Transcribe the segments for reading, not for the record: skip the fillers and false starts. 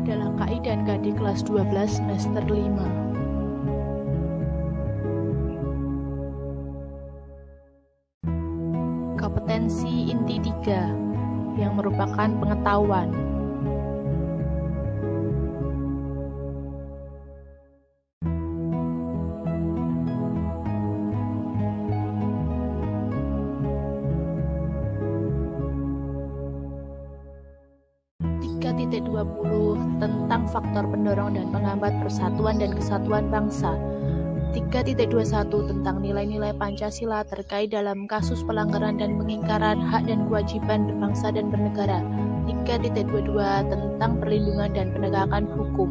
adalah KI dan KD kelas 12 semester 5. Kompetensi inti 3 yang merupakan pengetahuan. Titik 20 tentang faktor pendorong dan penghambat persatuan dan kesatuan bangsa. 3.21 tentang nilai-nilai Pancasila terkait dalam kasus pelanggaran dan pengingkaran hak dan kewajiban berbangsa dan bernegara. 3.22 tentang perlindungan dan penegakan hukum.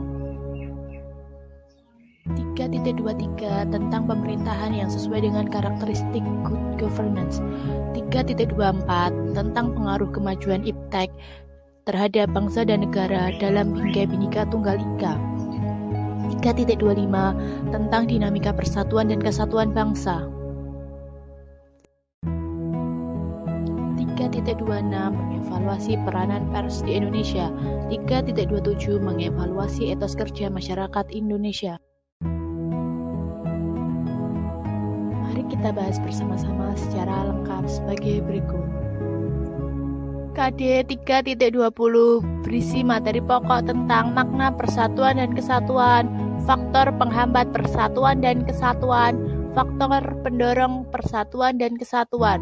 3.23 tentang pemerintahan yang sesuai dengan karakteristik good governance. 3.24 tentang pengaruh kemajuan iptek terhadap bangsa dan negara dalam Bingkai Bhinneka Tunggal Ika. 3.25 tentang dinamika persatuan dan kesatuan bangsa. 3.26 mengevaluasi peranan pers di Indonesia. 3.27 mengevaluasi etos kerja masyarakat Indonesia. Mari kita bahas bersama-sama secara lengkap sebagai berikut. KD 3.20 berisi materi pokok tentang makna persatuan dan kesatuan, faktor penghambat persatuan dan kesatuan, faktor pendorong persatuan dan kesatuan.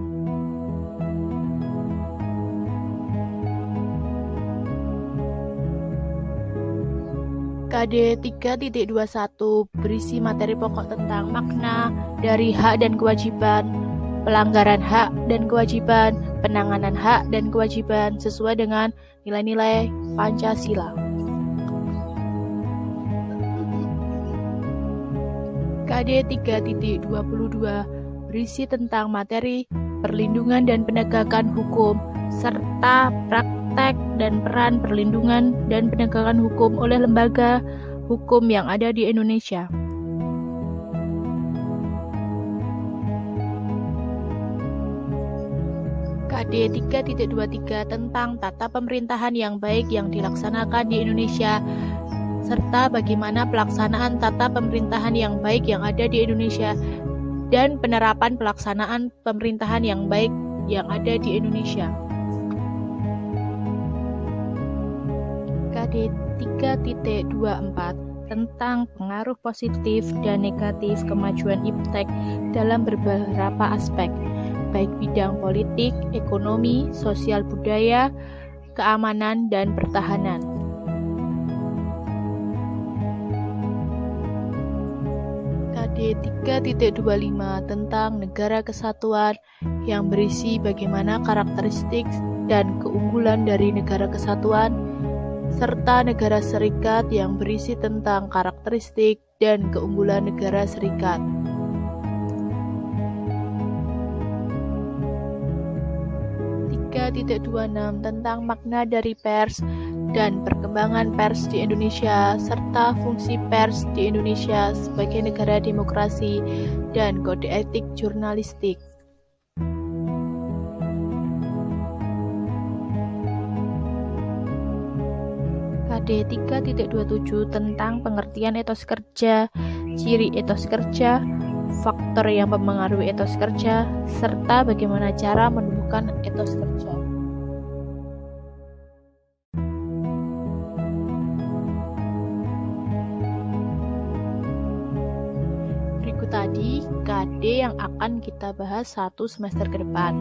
KD 3.21 berisi materi pokok tentang makna dari hak dan kewajiban, pelanggaran hak dan kewajiban, penanganan hak dan kewajiban sesuai dengan nilai-nilai Pancasila. KD 3.22 berisi tentang materi perlindungan dan penegakan hukum serta praktek dan peran perlindungan dan penegakan hukum oleh lembaga hukum yang ada di Indonesia. KD 3.23 tentang tata pemerintahan yang baik yang dilaksanakan di Indonesia serta bagaimana pelaksanaan tata pemerintahan yang baik yang ada di Indonesia dan penerapan pelaksanaan pemerintahan yang baik yang ada di Indonesia. KD 3.24 tentang pengaruh positif dan negatif kemajuan iptek dalam beberapa aspek, baik bidang politik, ekonomi, sosial budaya, keamanan, dan pertahanan. KD 3.25 tentang negara kesatuan yang berisi bagaimana karakteristik dan keunggulan dari negara kesatuan, serta negara serikat yang berisi tentang karakteristik dan keunggulan negara serikat. Titik 26 tentang makna dari pers dan perkembangan pers di Indonesia serta fungsi pers di Indonesia sebagai negara demokrasi dan kode etik jurnalistik. KD 3.27 tentang pengertian etos kerja, ciri etos kerja, faktor yang mempengaruhi etos kerja, serta bagaimana cara menumbuhkan etos kerja. Berikut tadi KD yang akan kita bahas 1 semester ke depan.